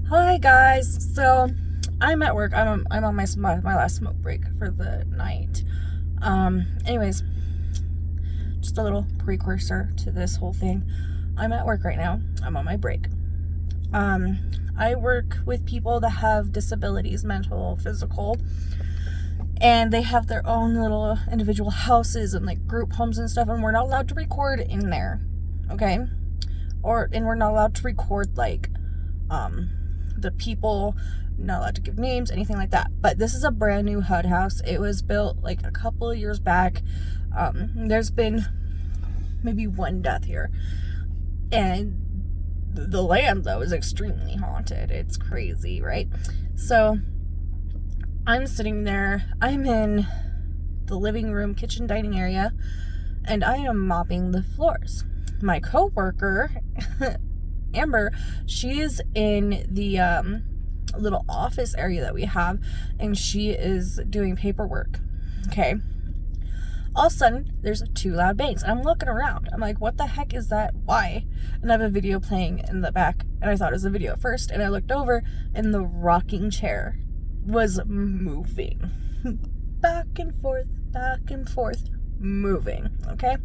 Hi guys. So I'm at work. I'm on my last smoke break for the night. Anyways, just a little precursor to this whole thing. I'm at work right now. I'm on my break. I work with people that have disabilities, mental, physical, and they have their own little individual houses and like group homes and stuff, and we're not allowed to record in there. Okay? And we're not allowed to record like the people, not allowed to give names, anything like that. But this is a brand new HUD house. It was built like a couple of years back. There's been maybe one death here, and the land though is extremely haunted. It's crazy, right? So I'm sitting there. I'm in the living room, kitchen, dining area, and I am mopping the floors. My coworker Amber, she is in the little office area that we have, and she is doing paperwork. Okay. All of a sudden, there's two loud bangs. I'm looking around. I'm like, what the heck is that? Why? And I have a video playing in the back, and I thought it was a video at first, and I looked over, and the rocking chair was moving. Back and forth, moving. Okay?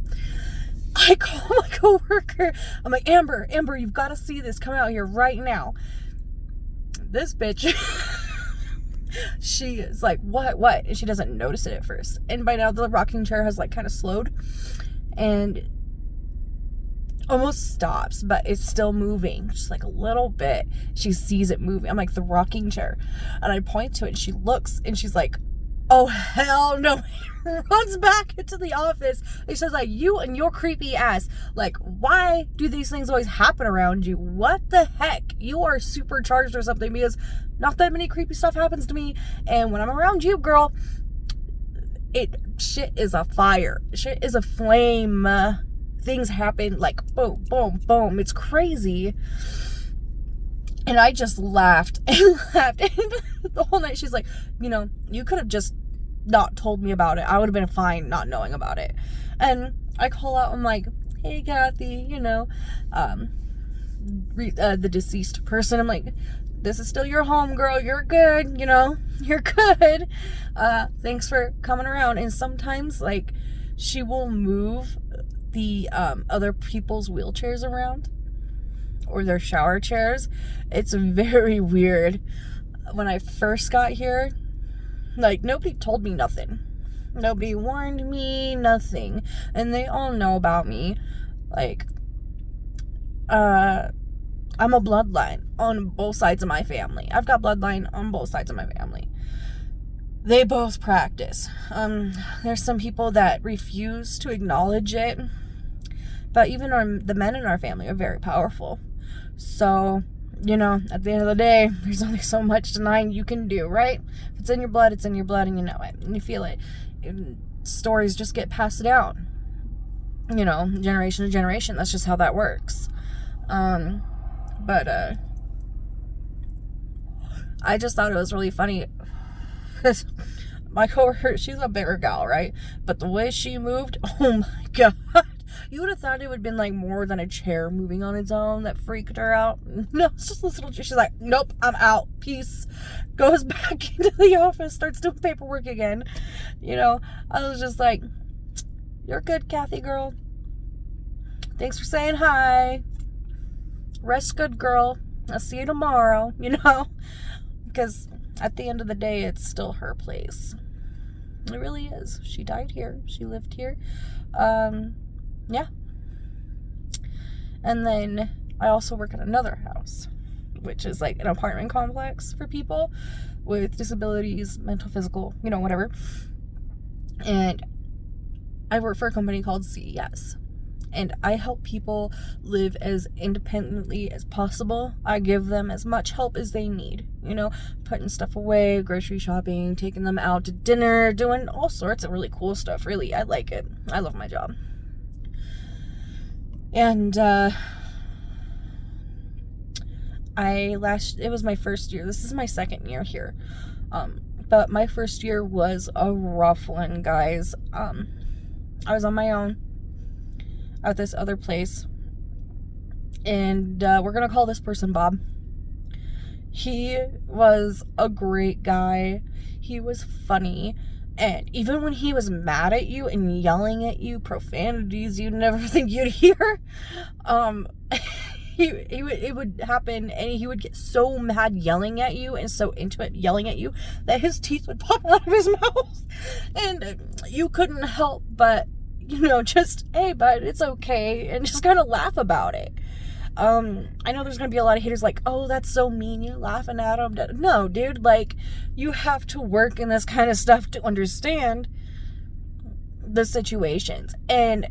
I call my coworker. I'm like, Amber, you've got to see this. Come out here right now. This bitch, she is like, what? And she doesn't notice it at first. And by now, the rocking chair has like kind of slowed and almost stops, but it's still moving, just like a little bit. She sees it moving. I'm like, the rocking chair. And I point to it, and she looks, and she's like, oh, hell no. Runs back into the office. He says, like, you and your creepy ass, like, why do these things always happen around you? What the heck? You are supercharged or something, because not that many creepy stuff happens to me, and when I'm around you, girl, shit is a fire. Shit is a flame. Things happen like boom, boom, boom. It's crazy. And I just laughed and laughed. And the whole night she's like, you could have just not told me about it. I would have been fine not knowing about it. And I call out, I'm like, hey, Kathy, the deceased person. I'm like, this is still your home, girl. You're good, you're good. Thanks for coming around. And sometimes, like, she will move the other people's wheelchairs around, or their shower chairs. It's very weird. When I first got here, like, nobody told me nothing. Nobody warned me, nothing. And they all know about me. Like, I'm a bloodline on both sides of my family. I've got bloodline on both sides of my family. They both practice. There's some people that refuse to acknowledge it. But even the men in our family are very powerful. So, at the end of the day, there's only so much denying you can do, right? If it's in your blood, it's in your blood, and you know it, and you feel it. Stories just get passed down, generation to generation. That's just how that works. But I just thought it was really funny, because my coworker, she's a bigger gal, right? But the way she moved, oh my God. You would have thought it would have been like more than a chair moving on its own that freaked her out. No, it's just this little chair. She's like, nope, I'm out. Peace. Goes back into the office, starts doing paperwork again. I was just like, you're good, Kathy girl. Thanks for saying hi. Rest good, girl. I'll see you tomorrow, because at the end of the day, it's still her place. It really is. She died here. She lived here. Yeah. And then I also work at another house, which is like an apartment complex for people with disabilities, mental, physical, whatever. And I work for a company called CES. And I help people live as independently as possible. I give them as much help as they need. Putting stuff away, grocery shopping, taking them out to dinner, doing all sorts of really cool stuff. Really, I like it. I love my job. And it was my first year. This is my second year here. But my first year was a rough one, guys. I was on my own at this other place, and we're gonna call this person Bob. He was a great guy. He was funny. And even when he was mad at you and yelling at you profanities you'd never think you'd hear, it would happen, and he would get so mad yelling at you and so into it yelling at you that his teeth would pop out of his mouth, and you couldn't help but, just, hey bud, it's okay, and just kind of laugh about it. I know there's gonna be a lot of haters like, oh, that's so mean, you're laughing at him. No, dude, like, you have to work in this kind of stuff to understand the situations. And,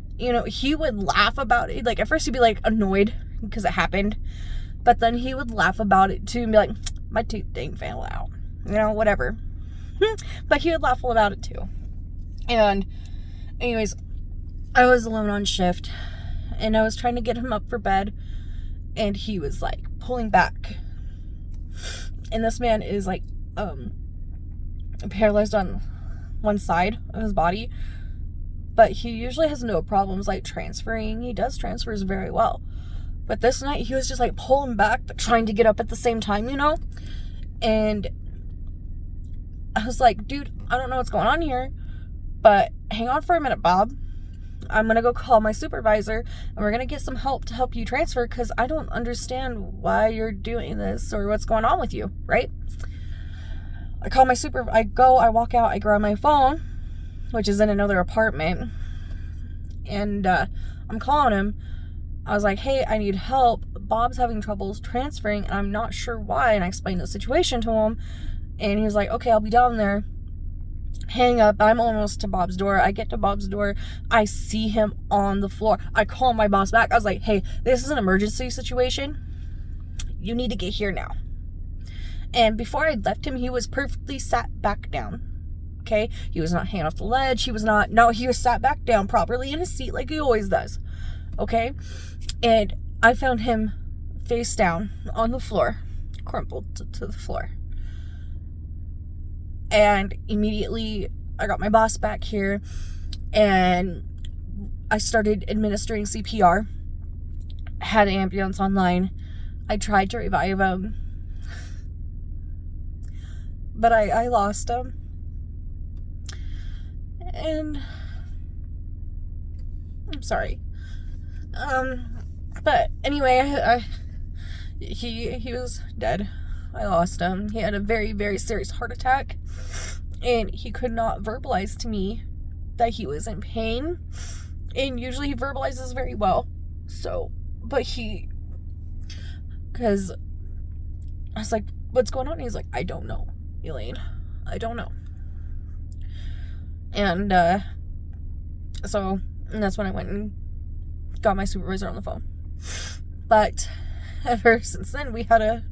he would laugh about it. Like, at first he'd be, like, annoyed because it happened. But then he would laugh about it, too, and be like, my tooth didn't fail out. Whatever. But he would laugh about it, too. And, anyways, I was alone on shift, and I was trying to get him up for bed, and he was, like, pulling back. And this man is, like, paralyzed on one side of his body, but he usually has no problems, like, transferring. He does transfers very well. But this night, he was just, like, pulling back, but trying to get up at the same time, And I was like, dude, I don't know what's going on here, but hang on for a minute, Bob. I'm going to go call my supervisor, and we're going to get some help to help you transfer, because I don't understand why you're doing this or what's going on with you, right? I call my I walk out, I grab my phone, which is in another apartment, and I'm calling him. I was like, hey, I need help. Bob's having troubles transferring, and I'm not sure why, and I explained the situation to him, and he was like, okay, I'll be down there. Hang up. I'm almost to Bob's door. I get to Bob's door. I see him on the floor. I call my boss back. I was like, hey, this is an emergency situation. You need to get here now. And before I left him, he was perfectly sat back down. Okay? He was not hanging off the ledge. He was sat back down properly in his seat like he always does. Okay? And I found him face down on the floor, crumpled to the floor. And immediately I got my boss back here, and I started administering CPR. Had an ambulance online. I tried to revive him, but I lost him. And I'm sorry. But anyway, he was dead. I lost him. He had a very, very serious heart attack, and he could not verbalize to me that he was in pain, and usually he verbalizes very well, because I was like, what's going on? And he's like, I don't know, Elaine, I don't know. And that's when I went and got my supervisor on the phone. But ever since then, we had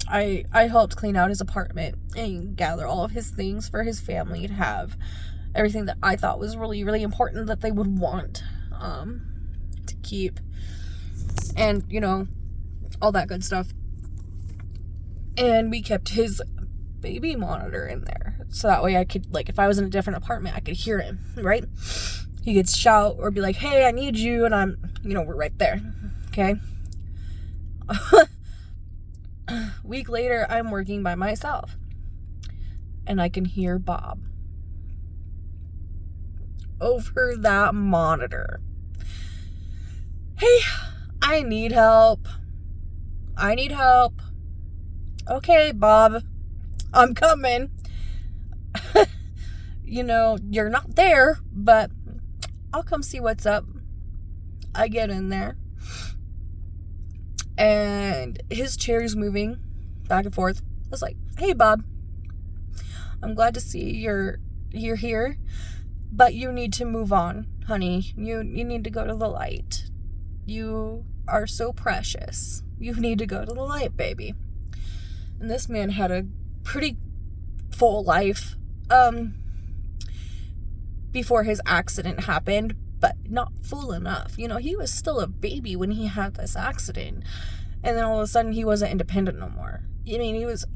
I helped clean out his apartment and gather all of his things for his family to have everything that I thought was really, really important that they would want to keep, and all that good stuff. And we kept his baby monitor in there, so that way I could, like, if I was in a different apartment, I could hear him, right? He could shout or be like, hey, I need you, and I'm, we're right there. Okay. Week later, I'm working by myself, and I can hear Bob over that monitor. Hey, I need help. Okay, Bob, I'm coming. You're not there, but I'll come see what's up. I get in there, and his chair's moving back and forth. I was like, hey, Bob, I'm glad to see you're here, but you need to move on, honey. You need to go to the light. You are so precious. You need to go to the light, baby. And this man had a pretty full life before his accident happened, but not full enough. He was still a baby when he had this accident, and then all of a sudden he wasn't independent no more. He was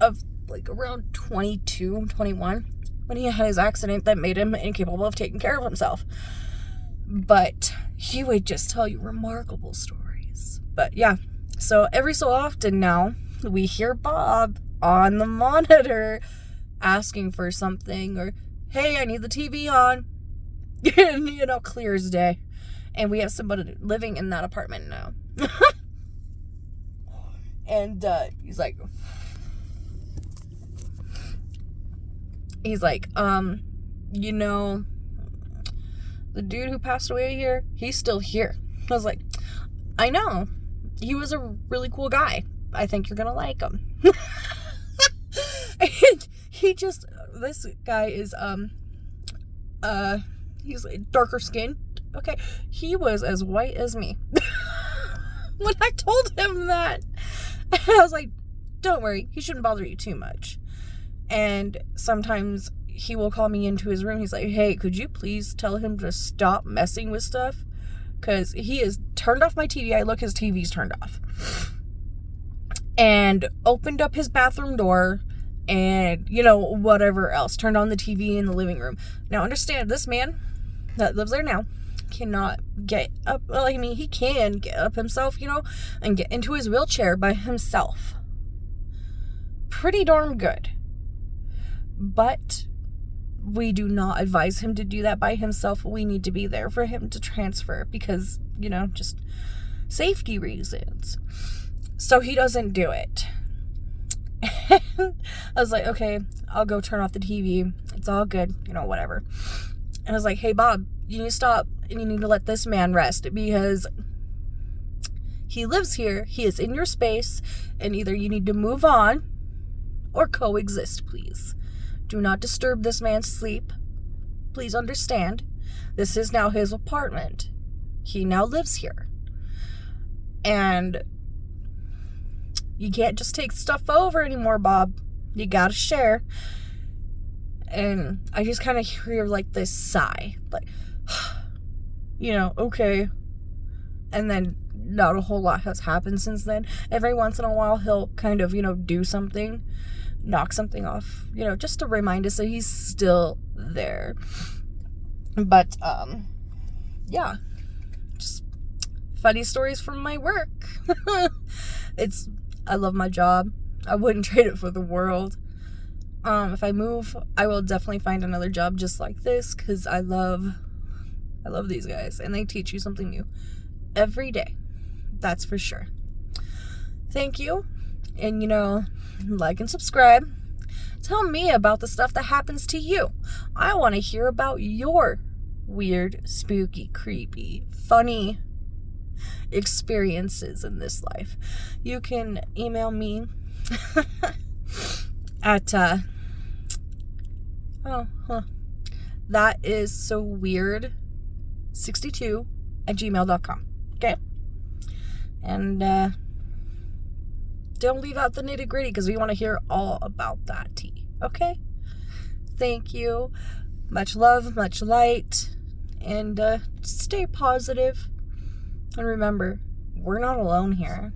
around 22, 21 when he had his accident that made him incapable of taking care of himself. But he would just tell you remarkable stories. But yeah, so every so often now, we hear Bob on the monitor asking for something, or, hey, I need the TV on. And, you know, clear as day. And we have somebody living in that apartment now. And he's like, you know, the dude who passed away here, he's still here. I was like, I know. He was a really cool guy. I think you're gonna like him. And this guy is, he's darker skinned. Okay. He was as white as me. When I told him that, I was like, don't worry, he shouldn't bother you too much. And sometimes he will call me into his room. He's like, hey, could you please tell him to stop messing with stuff? Because he has turned off my TV. I look, his TV's turned off. And opened up his bathroom door and, you know, whatever else. Turned on the TV in the living room. Now, understand, this man that lives there now cannot get up. Well, I mean, he can get up himself, you know, and get into his wheelchair by himself. Pretty darn good. But we do not advise him to do that by himself. We need to be there for him to transfer because, you know, just safety reasons. So he doesn't do it. I was like, okay, I'll go turn off the TV. It's all good, you know, whatever. And I was like, hey, Bob, you need to stop and you need to let this man rest because he lives here. He is in your space, and either you need to move on or coexist, please. Do not disturb this man's sleep. Please understand, this is now his apartment. He now lives here. And you can't just take stuff over anymore, Bob. You gotta share. And I just kind of hear like this sigh. Like, you know, okay. And then not a whole lot has happened since then. Every once in a while he'll kind of, you know, do something. Knock something off. You know, just to remind us that he's still there. But, yeah. Just funny stories from my work. I love my job. I wouldn't trade it for the world. If I move, I will definitely find another job just like this because I love these guys and they teach you something new every day. That's for sure. Thank you. And, you know, like and subscribe. Tell me about the stuff that happens to you. I want to hear about your weird, spooky, creepy, funny experiences in this life. You can email me at that is so weird 62@gmail.com. Okay, and don't leave out the nitty gritty because we want to hear all about that tea. Okay, thank you. Much love, much light, and stay positive. And remember, we're not alone here.